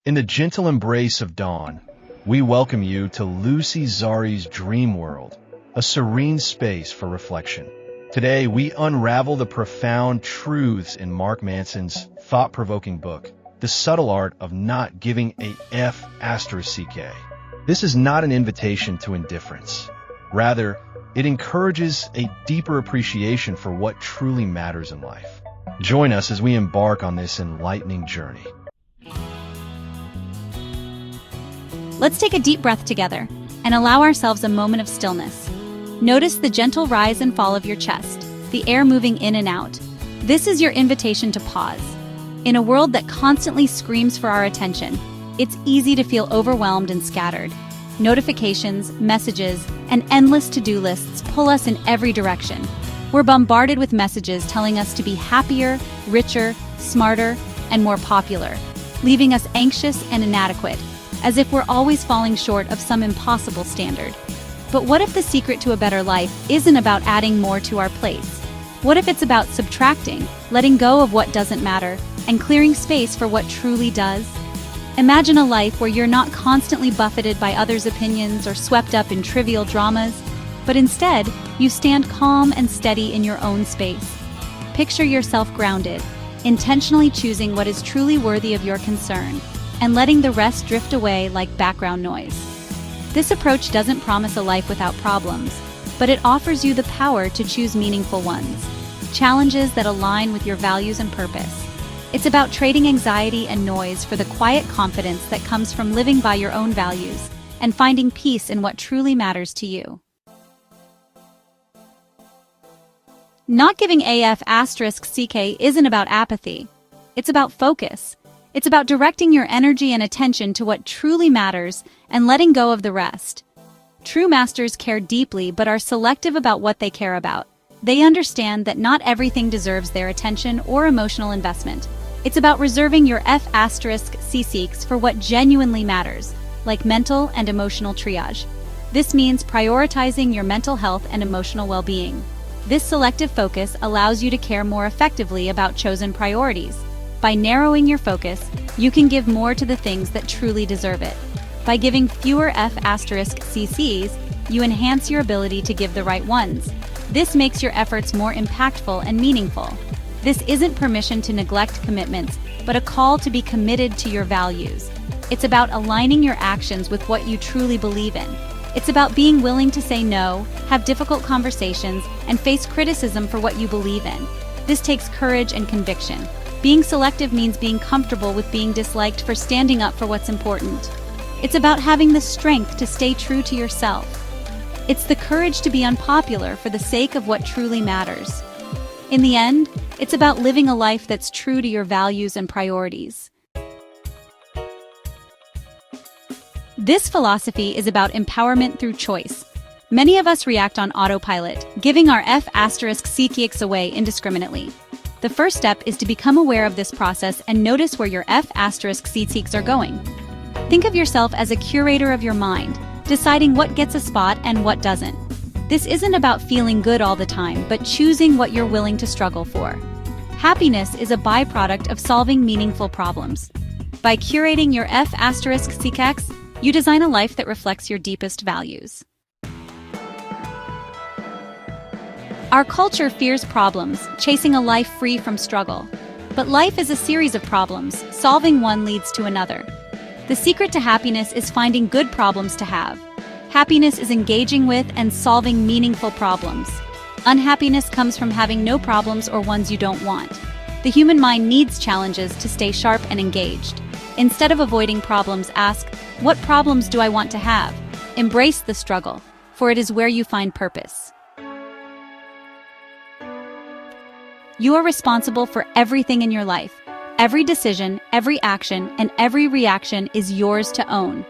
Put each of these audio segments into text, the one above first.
In the gentle embrace of dawn, we welcome you to Lucy Zari's Dream World, a serene space for reflection. Today, we unravel the profound truths in Mark Manson's thought-provoking book, The Subtle Art of Not Giving a F***. This is not an invitation to indifference. Rather, it encourages a deeper appreciation for what truly matters in life. Join us as we embark on this enlightening journey. Let's take a deep breath together and allow ourselves a moment of stillness. Notice the gentle rise and fall of your chest, the air moving in and out. This is your invitation to pause. In a world that constantly screams for our attention, it's easy to feel overwhelmed and scattered. Notifications, messages, and endless to-do lists pull us in every direction. We're bombarded with messages telling us to be happier, richer, smarter, and more popular, leaving us anxious and inadequate, as if we're always falling short of some impossible standard. But what if the secret to a better life isn't about adding more to our plates? What if it's about subtracting, letting go of what doesn't matter, and clearing space for what truly does? Imagine a life where you're not constantly buffeted by others' opinions or swept up in trivial dramas, but instead, you stand calm and steady in your own space. Picture yourself grounded, intentionally choosing what is truly worthy of your concern, and letting the rest drift away like background noise. This approach doesn't promise a life without problems, but it offers you the power to choose meaningful ones, challenges that align with your values and purpose. It's about trading anxiety and noise for the quiet confidence that comes from living by your own values and finding peace in what truly matters to you. Not giving AF***ck isn't about apathy. It's about focus. It's about directing your energy and attention to what truly matters and letting go of the rest. True masters care deeply but are selective about what they care about. They understand that not everything deserves their attention or emotional investment. It's about reserving your F***cs for what genuinely matters, like mental and emotional triage. This means prioritizing your mental health and emotional well-being. This selective focus allows you to care more effectively about chosen priorities. By narrowing your focus, you can give more to the things that truly deserve it. By giving fewer F***cs, you enhance your ability to give the right ones. This makes your efforts more impactful and meaningful. This isn't permission to neglect commitments, but a call to be committed to your values. It's about aligning your actions with what you truly believe in. It's about being willing to say no, have difficult conversations, and face criticism for what you believe in. This takes courage and conviction. Being selective means being comfortable with being disliked for standing up for what's important. It's about having the strength to stay true to yourself. It's the courage to be unpopular for the sake of what truly matters. In the end, it's about living a life that's true to your values and priorities. This philosophy is about empowerment through choice. Many of us react on autopilot, giving our F***cs away indiscriminately. The first step is to become aware of this process and notice where your F***cs are going. Think of yourself as a curator of your mind, deciding what gets a spot and what doesn't. This isn't about feeling good all the time, but choosing what you're willing to struggle for. Happiness is a byproduct of solving meaningful problems. By curating your F***cs, you design a life that reflects your deepest values. Our culture fears problems, chasing a life free from struggle. But life is a series of problems, solving one leads to another. The secret to happiness is finding good problems to have. Happiness is engaging with and solving meaningful problems. Unhappiness comes from having no problems or ones you don't want. The human mind needs challenges to stay sharp and engaged. Instead of avoiding problems, ask, what problems do I want to have? Embrace the struggle, for it is where you find purpose. You are responsible for everything in your life. Every decision, every action, and every reaction is yours to own.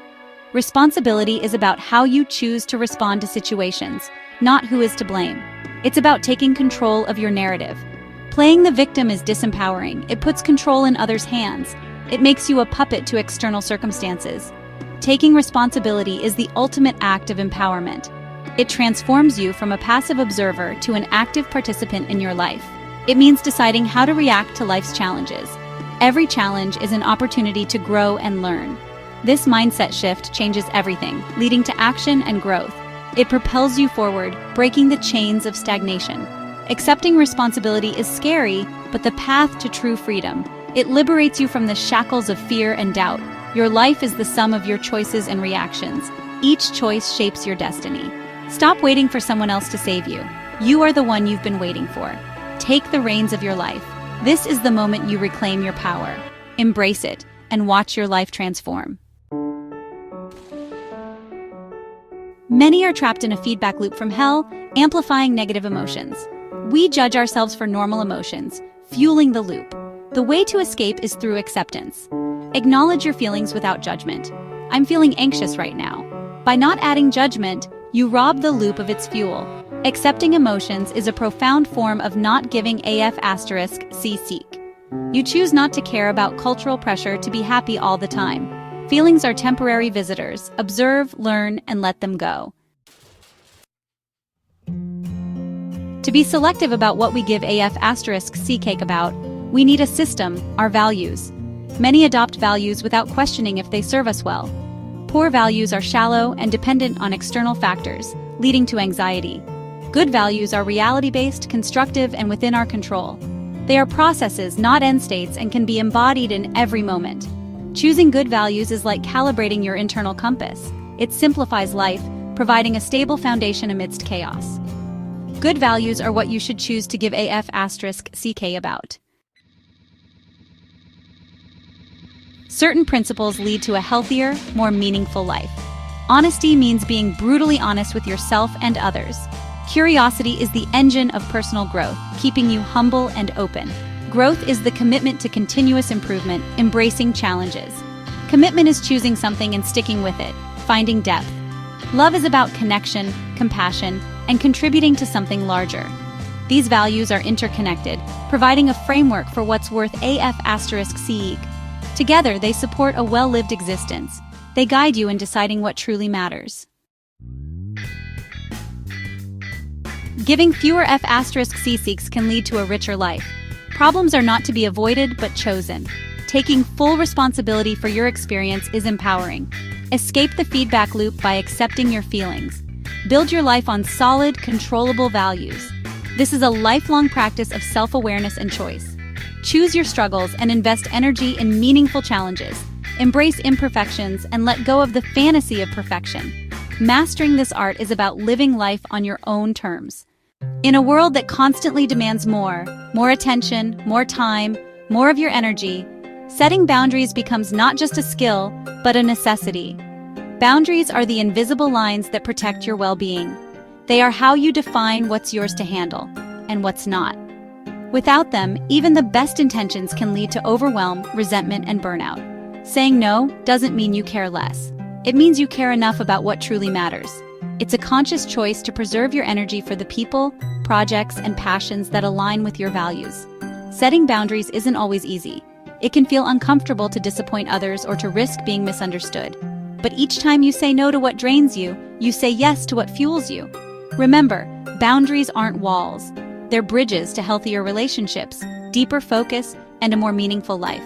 Responsibility is about how you choose to respond to situations, not who is to blame. It's about taking control of your narrative. Playing the victim is disempowering. It puts control in others' hands. It makes you a puppet to external circumstances. Taking responsibility is the ultimate act of empowerment. It transforms you from a passive observer to an active participant in your life. It means deciding how to react to life's challenges. Every challenge is an opportunity to grow and learn. This mindset shift changes everything, leading to action and growth. It propels you forward, breaking the chains of stagnation. Accepting responsibility is scary, but the path to true freedom. It liberates you from the shackles of fear and doubt. Your life is the sum of your choices and reactions. Each choice shapes your destiny. Stop waiting for someone else to save you. You are the one you've been waiting for. Take the reins of your life. This is the moment you reclaim your power. Embrace it and watch your life transform. Many are trapped in a feedback loop from hell, amplifying negative emotions. We judge ourselves for normal emotions, fueling the loop. The way to escape is through acceptance. Acknowledge your feelings without judgment. I'm feeling anxious right now. By not adding judgment, you rob the loop of its fuel. Accepting emotions is a profound form of not giving AF*C seek. You choose not to care about cultural pressure to be happy all the time. Feelings are temporary visitors. Observe, learn, and let them go. To be selective about what we give AF*C cake about, we need a system, our values. Many adopt values without questioning if they serve us well. Poor values are shallow and dependent on external factors, leading to anxiety. Good values are reality-based, constructive, and within our control. They are processes, not end states, and can be embodied in every moment. Choosing good values is like calibrating your internal compass. It simplifies life, providing a stable foundation amidst chaos. Good values are what you should choose to give AF*CK about. Certain principles lead to a healthier, more meaningful life. Honesty means being brutally honest with yourself and others. Curiosity is the engine of personal growth, keeping you humble and open. Growth is the commitment to continuous improvement, embracing challenges. Commitment is choosing something and sticking with it, finding depth. Love is about connection, compassion, and contributing to something larger. These values are interconnected, providing a framework for what's worth AF*C. Together, they support a well-lived existence. They guide you in deciding what truly matters. Giving fewer F*C seeks can lead to a richer life. Problems are not to be avoided, but chosen. Taking full responsibility for your experience is empowering. Escape the feedback loop by accepting your feelings. Build your life on solid, controllable values. This is a lifelong practice of self-awareness and choice. Choose your struggles and invest energy in meaningful challenges. Embrace imperfections and let go of the fantasy of perfection. Mastering this art is about living life on your own terms. In a world that constantly demands more attention, more time, more of your energy, setting boundaries becomes not just a skill, but a necessity. Boundaries are the invisible lines that protect your well-being. They are how you define what's yours to handle and what's not. Without them, even the best intentions can lead to overwhelm, resentment, and burnout. Saying no doesn't mean you care less. It means you care enough about what truly matters. It's a conscious choice to preserve your energy for the people, projects, and passions that align with your values. Setting boundaries isn't always easy. It can feel uncomfortable to disappoint others or to risk being misunderstood. But each time you say no to what drains you, you say yes to what fuels you. Remember, boundaries aren't walls. They're bridges to healthier relationships, deeper focus, and a more meaningful life.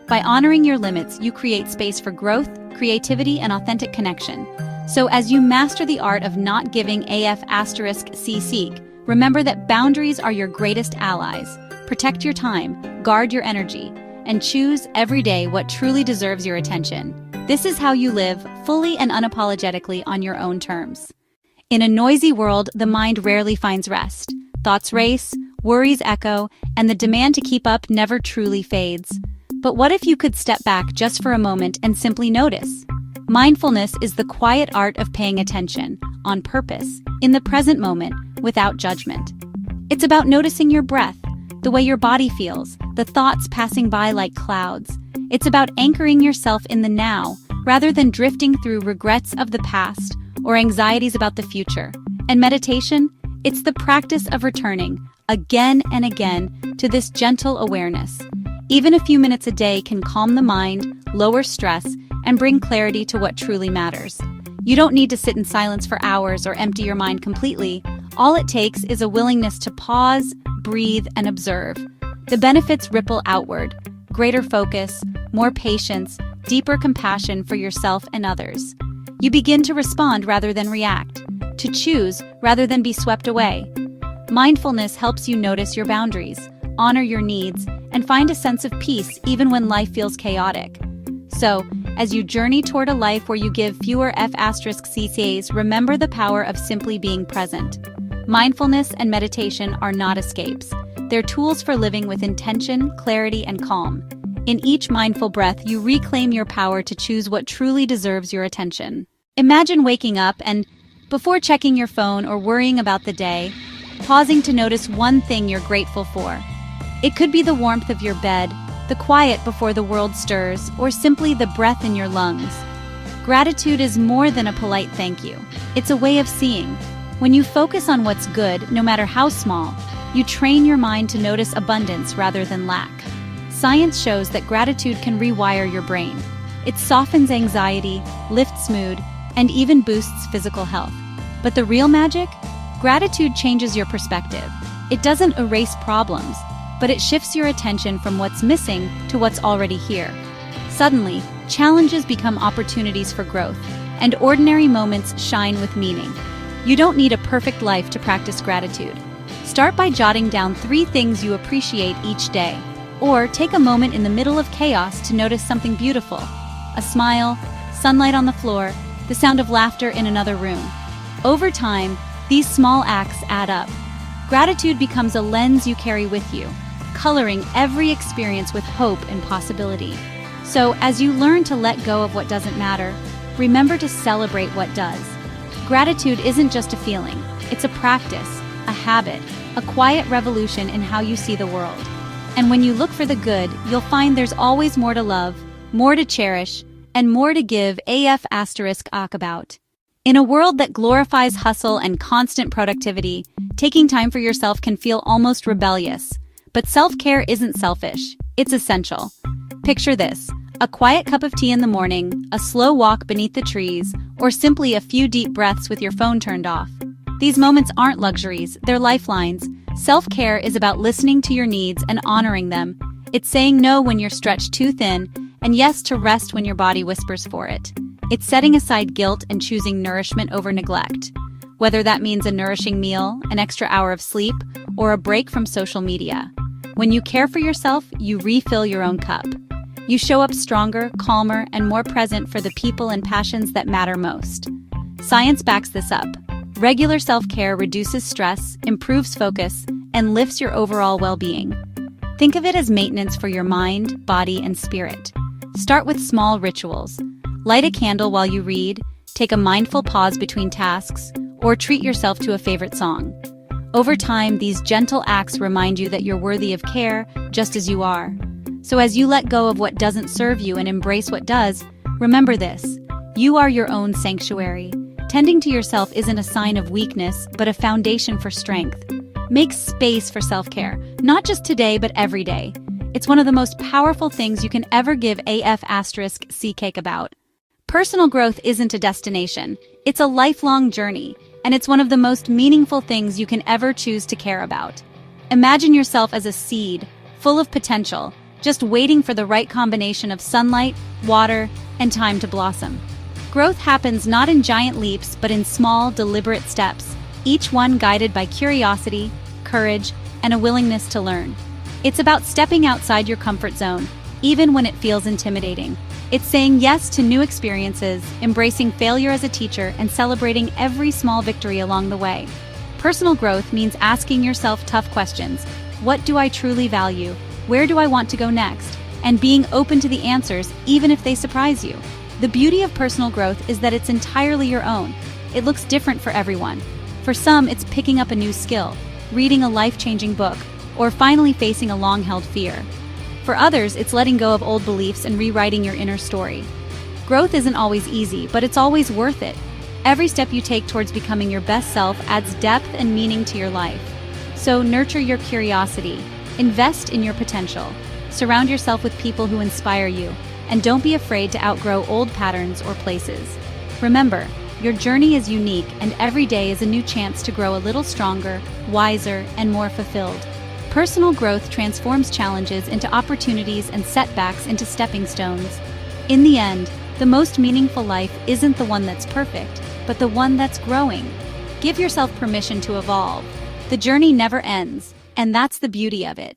By honoring your limits, you create space for growth, creativity, and authentic connection. So as you master the art of not giving AF*C seek, remember that boundaries are your greatest allies. Protect your time, guard your energy, and choose every day what truly deserves your attention. This is how you live fully and unapologetically on your own terms. In a noisy world, the mind rarely finds rest. Thoughts race, worries echo, and the demand to keep up never truly fades. But what if you could step back just for a moment and simply notice? Mindfulness is the quiet art of paying attention, on purpose, in the present moment, without judgment. It's about noticing your breath, the way your body feels, the thoughts passing by like clouds. It's about anchoring yourself in the now, rather than drifting through regrets of the past or anxieties about the future. And meditation? It's the practice of returning, again and again, to this gentle awareness. Even a few minutes a day can calm the mind, lower stress, and bring clarity to what truly matters. You don't need to sit in silence for hours or empty your mind completely. All it takes is a willingness to pause, breathe, and observe. The benefits ripple outward. greater focus, more patience, deeper compassion for yourself and others. You begin to respond rather than react, to choose rather than be swept away. Mindfulness helps you notice your boundaries, honor your needs, and find a sense of peace even when life feels chaotic. So, as you journey toward a life where you give fewer F***Cs, remember the power of simply being present. Mindfulness and meditation are not escapes. They're tools for living with intention, clarity, and calm. In each mindful breath, you reclaim your power to choose what truly deserves your attention. Imagine waking up and, before checking your phone or worrying about the day, pausing to notice one thing you're grateful for. It could be the warmth of your bed, the quiet before the world stirs, or simply the breath in your lungs. Gratitude is more than a polite thank you. It's a way of seeing. When you focus on what's good, no matter how small, you train your mind to notice abundance rather than lack. Science shows that gratitude can rewire your brain. It softens anxiety, lifts mood, and even boosts physical health. But the real magic? Gratitude changes your perspective. It doesn't erase problems, but it shifts your attention from what's missing to what's already here. Suddenly, challenges become opportunities for growth, and ordinary moments shine with meaning. You don't need a perfect life to practice gratitude. Start by jotting down 3 things you appreciate each day, or take a moment in the middle of chaos to notice something beautiful. A smile, sunlight on the floor, the sound of laughter in another room. Over time, these small acts add up. Gratitude becomes a lens you carry with you, coloring every experience with hope and possibility. So, as you learn to let go of what doesn't matter, remember to celebrate what does. Gratitude isn't just a feeling, it's a practice, a habit, a quiet revolution in how you see the world. And when you look for the good, you'll find there's always more to love, more to cherish, and more to give about. In a world that glorifies hustle and constant productivity, taking time for yourself can feel almost rebellious. But self-care isn't selfish, it's essential. Picture this: a quiet cup of tea in the morning, a slow walk beneath the trees, or simply a few deep breaths with your phone turned off. These moments aren't luxuries, they're lifelines. Self-care is about listening to your needs and honoring them. It's saying no when you're stretched too thin, and yes to rest when your body whispers for it. It's setting aside guilt and choosing nourishment over neglect. Whether that means a nourishing meal, an extra hour of sleep, or a break from social media. When you care for yourself, you refill your own cup. You show up stronger, calmer, and more present for the people and passions that matter most. Science backs this up. Regular self-care reduces stress, improves focus, and lifts your overall well-being. Think of it as maintenance for your mind, body, and spirit. Start with small rituals. Light a candle while you read, take a mindful pause between tasks, or treat yourself to a favorite song. Over time, these gentle acts remind you that you're worthy of care, just as you are. So as you let go of what doesn't serve you and embrace what does, remember this: you are your own sanctuary. Tending to yourself isn't a sign of weakness, but a foundation for strength. Make space for self-care, not just today, but every day. It's one of the most powerful things you can ever give about. Personal growth isn't a destination, it's a lifelong journey, and it's one of the most meaningful things you can ever choose to care about. Imagine yourself as a seed, full of potential, just waiting for the right combination of sunlight, water, and time to blossom. Growth happens not in giant leaps, but in small, deliberate steps, each one guided by curiosity, courage, and a willingness to learn. It's about stepping outside your comfort zone, even when it feels intimidating. It's saying yes to new experiences, embracing failure as a teacher, and celebrating every small victory along the way. Personal growth means asking yourself tough questions. What do I truly value? Where do I want to go next? And being open to the answers, even if they surprise you. The beauty of personal growth is that it's entirely your own. It looks different for everyone. For some, it's picking up a new skill, reading a life-changing book, or finally facing a long-held fear. For others, it's letting go of old beliefs and rewriting your inner story. Growth isn't always easy, but it's always worth it. Every step you take towards becoming your best self adds depth and meaning to your life. So nurture your curiosity, invest in your potential, surround yourself with people who inspire you, and don't be afraid to outgrow old patterns or places. Remember, your journey is unique, and every day is a new chance to grow a little stronger, wiser, and more fulfilled. Personal growth transforms challenges into opportunities and setbacks into stepping stones. In the end, the most meaningful life isn't the one that's perfect, but the one that's growing. Give yourself permission to evolve. The journey never ends, and that's the beauty of it.